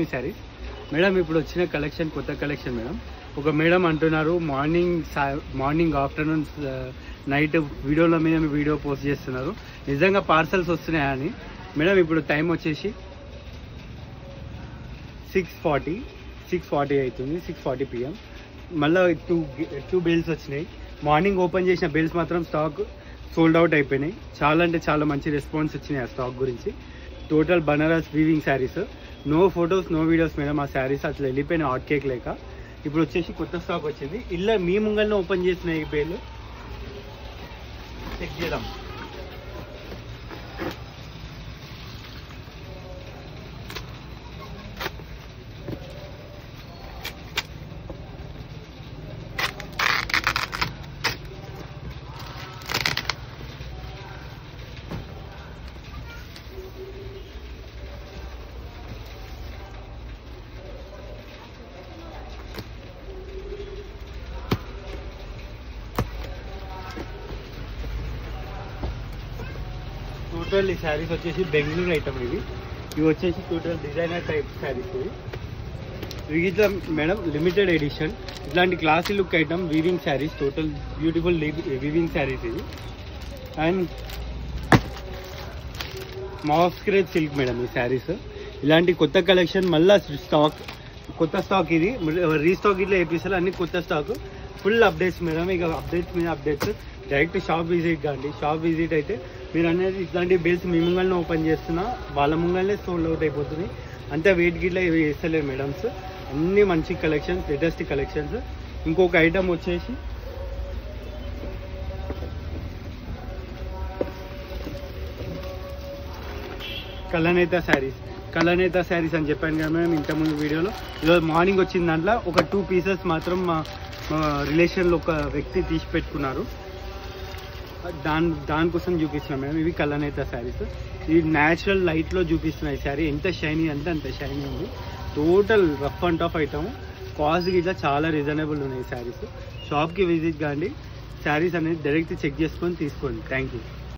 Saris madam ఇప్పుడు వచ్చిన collection కొత్త కలెక్షన్ మేడం. ఒక మేడం అంటున్నారు మార్నింగ్ ఆఫ్టర్నూన్ నైట్ వీడియోల మీద వీడియో పోస్ట్ చేస్తున్నారు, నిజంగా పార్సల్స్ వస్తున్నాయని. మేడం ఇప్పుడు టైం వచ్చేసి 6:40 అవుతుంది, 6:40 PM. మళ్ళీ టూ బెల్స్ వచ్చినాయి. మార్నింగ్ ఓపెన్ చేసిన బెల్స్ మాత్రం స్టాక్ సోల్డ్ అవుట్ అయిపోయినాయి. చాలా అంటే చాలా మంచి రెస్పాన్స్ వచ్చినాయి ఆ స్టాక్ గురించి. Total Banaras weaving saris, no photos no videos madam. ఆ శారీస్ అట్లా వెళ్ళిపోయిన హాట్ కేక్ లేక. ఇప్పుడు వచ్చేసి కొత్త స్టాక్ వచ్చింది. ఇలా మీ ముంగల్ని ఓపెన్ చేసిన ఈ బేలు చెక్ చేద్దాం. టోటల్ ఈ శారీస్ వచ్చేసి బెంగళూరు ఐటమ్. ఇవి వచ్చేసి టోటల్ డిజైనర్ టైప్ శారీస్. ఇవి ఇట్లా మేడం లిమిటెడ్ ఎడిషన్ ఇట్లాంటి classy look item weaving saris, total beautiful weaving saris ఇది. అండ్ మాఫ్ స్క్రేజ్ సిల్క్ మేడం ఈ శారీస్. ఇలాంటి కొత్త కలెక్షన్ మళ్ళీ కొత్త స్టాక్ ఇది రీస్టాక్ ఇట్లా వేపిస్తారు. అన్ని కొత్త స్టాక్, ఫుల్ అప్డేట్స్ మేడం. ఇక అప్డేట్స్ మీద అప్డేట్స్. డైరెక్ట్ షాప్ విజిట్ కాండి. షాప్ విజిట్ అయితే మీరు అనేది ఇట్లాంటి బిల్స్ మీ ముంగల్ని ఓపెన్ చేస్తున్నా వాళ్ళ ముంగల్నే సోల్డ్ అవుట్ అయిపోతుంది. అంతే వెయిట్ గిట్లా ఇవి వేస్తలేరు మేడమ్స్. అన్ని మంచి కలెక్షన్స్, లేటెస్ట్ కలెక్షన్స్. ఇంకొక ఐటమ్ వచ్చేసి కలనేత శారీస్ అని చెప్పాను కదా మేము ఇంతకుముందు వీడియోలో. ఈరోజు మార్నింగ్ వచ్చిన దాంట్లో ఒక 2 పీసెస్ మాత్రం మా రిలేషన్లో ఒక వ్యక్తి తీసి పెట్టుకున్నారు. దానికోసం చూపిస్తున్నాం మేము. ఇవి కలనేత శారీస్. ఇవి న్యాచురల్ లైట్లో చూపిస్తున్నాయి. శారీ ఎంత షైనీ అంటే అంత షైనీ ఉంది. Total rough and tough item. Cost గిట్లా చాలా రీజనబుల్ ఉన్నాయి శారీస్. షాప్కి విజిట్ కాండి. శారీస్ అనేది డైరెక్ట్ చెక్ చేసుకొని తీసుకోండి. Thank you.